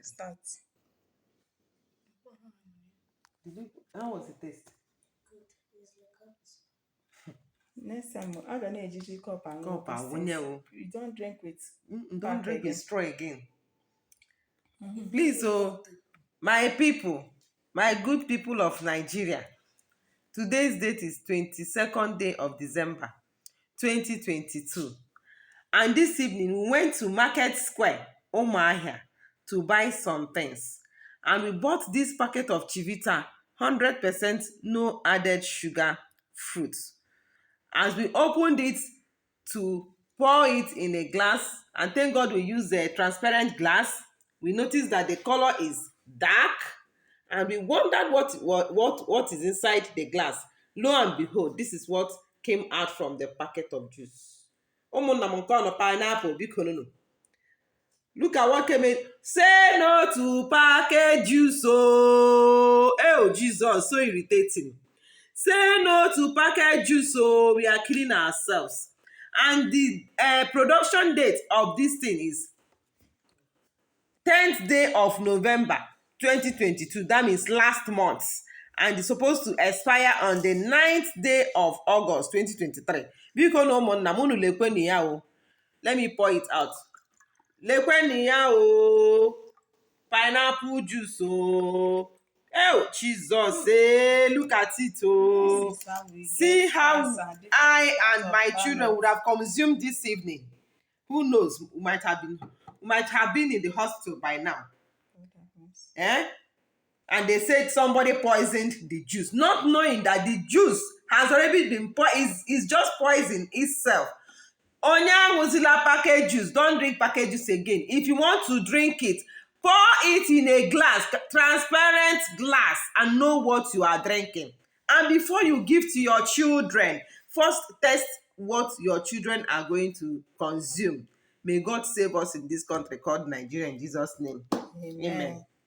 Start. How was the taste? Good. It's like next time, I'm gonna use cup and you don't drink with. Don't drink with straw again. Please, my people, my good people of Nigeria, today's date is 22nd day of December 2022. And this evening, we went to Market Square, Ahia, to buy some things. And we bought this packet of Chivita, 100% no added sugar fruit. As we opened it to pour it in a glass, and thank God we used a transparent glass, we noticed that the color is dark, and we wondered what is inside the glass. Lo and behold, this is what came out from the packet of juice. Pineapple, Biko. Look at what came in. Say no to packet juice. Oh, Jesus, so irritating. Say no to packet juice. So we are killing ourselves. And the production date of this thing is 10th day of November 2022. That means last month. And it's supposed to expire on the 9th day of August 2023. Biko no mo na munu lekweni ya o. Let me pour it out. Lekweni ya o. Pineapple juice o. Oh, Jesus, look at it oh. See how I and my children would have consumed this evening. Who knows? We might have been in the hospital by now. And they said somebody poisoned the juice, not knowing that the juice has already been is just poison itself. Onya wuzila package juice. Don't drink package juice again. If you want to drink it, pour it in a glass, transparent glass, and know what you are drinking. And before you give to your children, first test what your children are going to consume. May God save us in this country called Nigeria in Jesus' name. Amen.